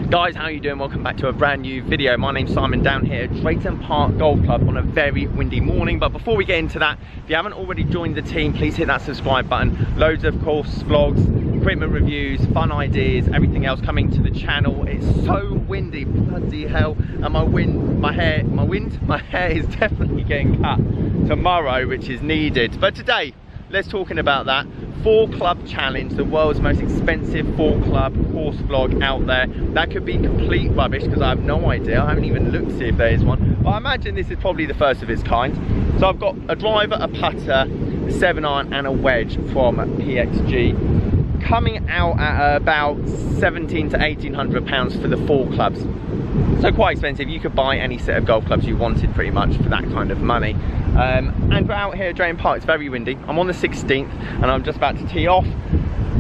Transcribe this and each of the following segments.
Guys, how are you doing? Welcome back to a brand new video. My name's Simon, down here at Drayton Park Golf Club on a very windy morning. But before we get into that, if you haven't already joined the team, please hit that subscribe button. Loads of course vlogs, equipment reviews, fun ideas, everything else coming to the channel. It's so windy, bloody hell, and my hair is definitely getting cut tomorrow, which is needed. But today, let's talking about that 4-club challenge, the world's most expensive 4-club course vlog out there. That could be complete rubbish because I have no idea. I haven't even looked to see if there is one. But I imagine this is probably the first of its kind. So I've got a driver, a putter, a 7-iron and a wedge from PXG, coming out at about £1,700 to £1,800 for the 4 clubs. So quite expensive. You could buy any set of golf clubs you wanted pretty much for that kind of money. And we're out here at Drayton Park. It's very windy. I'm on the 16th and I'm just about to tee off.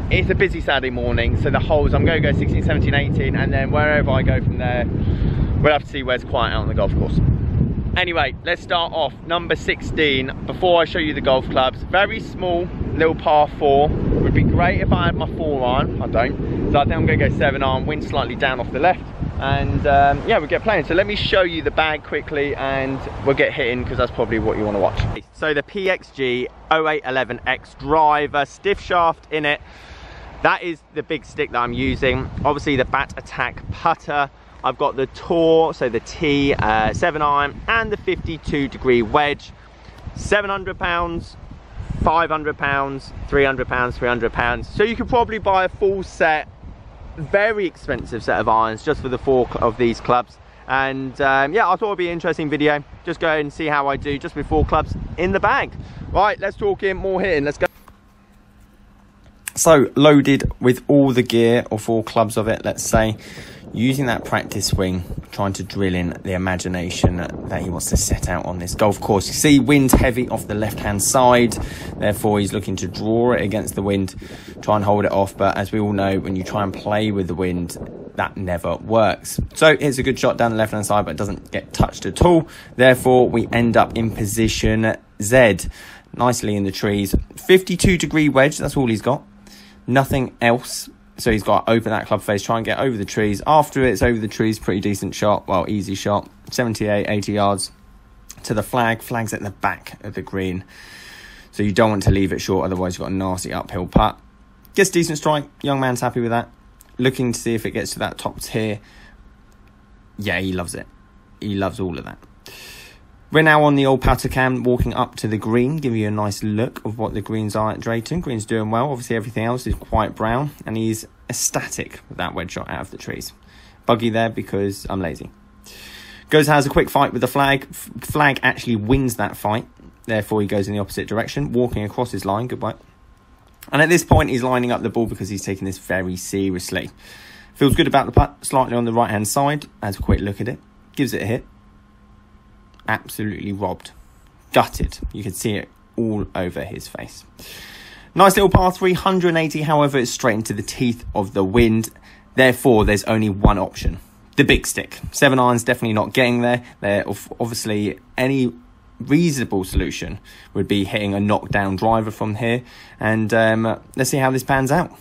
It's a busy Saturday morning, so the holes, I'm going to go 16, 17, 18, and then wherever I go from there, we'll have to see where's quiet out on the golf course. Anyway, let's start off number 16. Before I show you the golf clubs, very small little par 4. Would be great if I had my 4-iron. I don't, so I think I'm going to go 7-iron, wind slightly down off the left, and yeah, we'll get playing. So let me show you the bag quickly and we'll get hitting, because that's probably what you want to watch. So the PXG 0811X driver, stiff shaft in it. That is the big stick that I'm using. Obviously the Bat Attack putter. I've got the Tour, so the T 7-iron and the 52-degree wedge. £700, £500, £300, £300. So you could probably buy a full set, very expensive set of irons just for the 4 of these clubs. And yeah, I thought it'd be an interesting video. Just go ahead and see how I do just with 4 clubs in the bag. Right, let's talk in, more hitting, let's go. So loaded with all the gear, or 4 clubs of it, let's say, using that practice swing, trying to drill in the imagination that he wants to set out on this golf course. You see wind heavy off the left hand side, therefore he's looking to draw it against the wind, try and hold it off. But as we all know, when you try and play with the wind, that never works. So it's a good shot down the left hand side, but it doesn't get touched at all. Therefore we end up in position Z, nicely in the trees. 52-degree wedge, that's all he's got, nothing else. So he's got to open that club face, try and get over the trees. After it's over the trees, pretty decent shot, well, easy shot. 78, 80 yards to the flag. Flag's at the back of the green, so you don't want to leave it short, otherwise you've got a nasty uphill putt. Gets decent strike, young man's happy with that. Looking to see if it gets to that top tier. Yeah, he loves it. He loves all of that. We're now on the old putter cam, walking up to the green, give you a nice look of what the greens are at Drayton. Green's doing well. Obviously, everything else is quite brown, and he's ecstatic with that wedge shot out of the trees. Buggy there because I'm lazy. Goes, has a quick fight with the flag. Flag actually wins that fight. Therefore, he goes in the opposite direction, walking across his line. Good work. And at this point, he's lining up the ball because he's taking this very seriously. Feels good about the putt, slightly on the right-hand side. Has a quick look at it. Gives it a hit. Absolutely robbed, gutted. You can see it all over his face. Nice little par 3, 180. However, it's straight into the teeth of the wind. Therefore, there's only one option: the big stick. 7-iron's definitely not getting there. Obviously, any reasonable solution would be hitting a knockdown driver from here. And let's see how this pans out.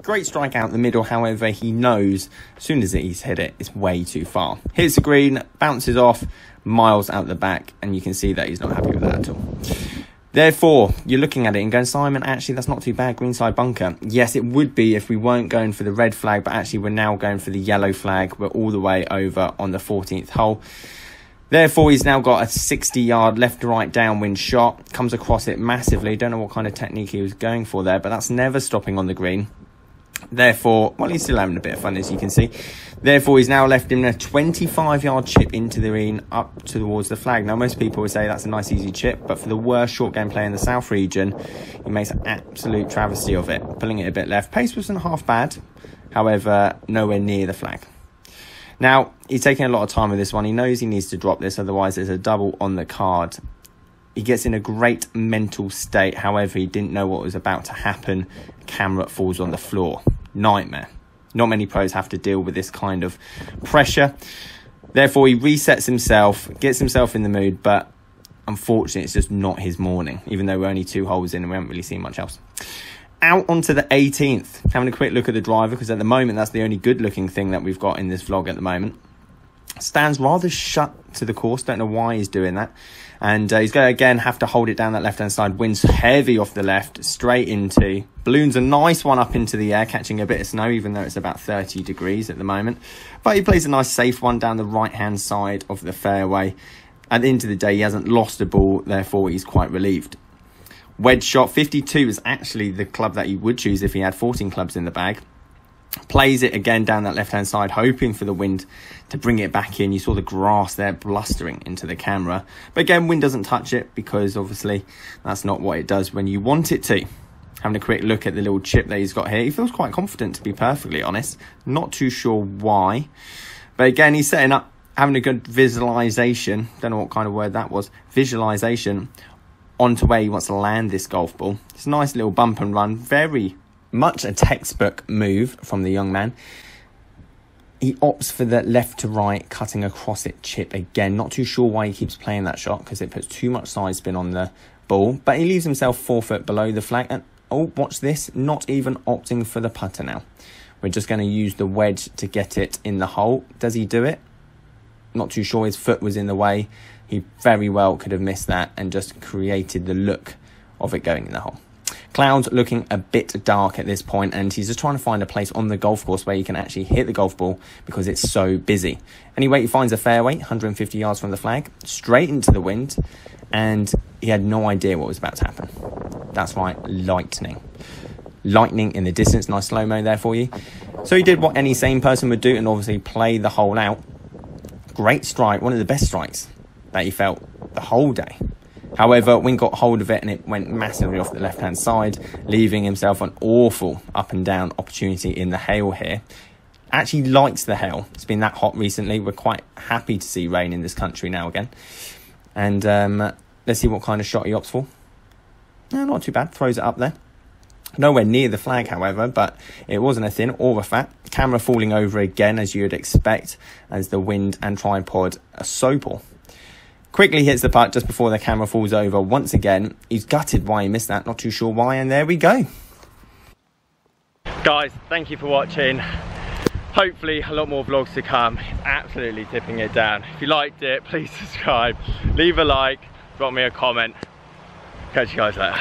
Great strike out the middle, however, he knows as soon as he's hit it, it's way too far. Hits the green, bounces off, miles out the back, and you can see that he's not happy with that at all. Therefore, you're looking at it and going, Simon, actually, that's not too bad, greenside bunker. Yes, it would be if we weren't going for the red flag, but actually we're now going for the yellow flag. We're all the way over on the 14th hole. Therefore, he's now got a 60-yard left to right downwind shot. Comes across it massively. Don't know what kind of technique he was going for there, but that's never stopping on the green. Therefore, well, he's still having a bit of fun, as you can see. Therefore, he's now left him a 25-yard chip into the green up towards the flag. Now, most people would say that's a nice, easy chip, but for the worst short game player in the South region, he makes an absolute travesty of it, pulling it a bit left. Pace wasn't half bad, however, nowhere near the flag. Now, he's taking a lot of time with this one. He knows he needs to drop this, otherwise there's a double on the card. He gets in a great mental state. However, he didn't know what was about to happen. Camera falls on the floor. Nightmare. Not many pros have to deal with this kind of pressure. Therefore, he resets himself, gets himself in the mood, but unfortunately, it's just not his morning, even though we're only 2 holes in and we haven't really seen much else. Out onto the 18th, having a quick look at the driver, because at the moment that's the only good looking thing that we've got in this vlog at the moment. Stands rather shut to the course, don't know why he's doing that. And he's going to again have to hold it down that left hand side. Winds heavy off the left, straight into, balloons a nice one up into the air, catching a bit of snow, even though it's about 30 degrees at the moment. But he plays a nice safe one down the right hand side of the fairway. At the end of the day, he hasn't lost a ball, therefore he's quite relieved. Wedge shot, 52 is actually the club that he would choose if he had 14 clubs in the bag. Plays it again down that left hand side, hoping for the wind to bring it back in. You saw the grass there blustering into the camera, but again, wind doesn't touch it, because obviously that's not what it does when you want it to. Having a quick look at the little chip that he's got here, he feels quite confident, to be perfectly honest. Not too sure why, but again, he's setting up, having a good visualization, don't know what kind of word that was, visualization onto where he wants to land this golf ball. It's a nice little bump and run, very much a textbook move from the young man. He opts for the left to right, cutting across it chip again. Not too sure why he keeps playing that shot, because it puts too much side spin on the ball. But he leaves himself 4 foot below the flag. And oh, watch this, not even opting for the putter now. We're just going to use the wedge to get it in the hole. Does he do it? Not too sure. His foot was in the way. He very well could have missed that and just created the look of it going in the hole. Clouds looking a bit dark at this point, and he's just trying to find a place on the golf course where he can actually hit the golf ball, because it's so busy. Anyway, he finds a fairway 150 yards from the flag, straight into the wind, and he had no idea what was about to happen. That's right, lightning in the distance. Nice slow-mo there for you. So he did what any sane person would do, and obviously play the hole out. Great strike, one of the best strikes that he felt the whole day. However, wind got hold of it and it went massively off the left-hand side, leaving himself an awful up-and-down opportunity in the hail here. Actually likes the hail. It's been that hot recently. We're quite happy to see rain in this country now again. And let's see what kind of shot he opts for. No, not too bad. Throws it up there. Nowhere near the flag, however, but it wasn't a thin or a fat. Camera falling over again, as you would expect, as the wind and tripod are so poor. Quickly hits the putt just before the camera falls over once again. He's gutted why he missed that, not too sure why, and there we go. Guys, thank you for watching. Hopefully a lot more vlogs to come. Absolutely tipping it down. If you liked it, please subscribe, leave a like, drop me a comment. Catch you guys later.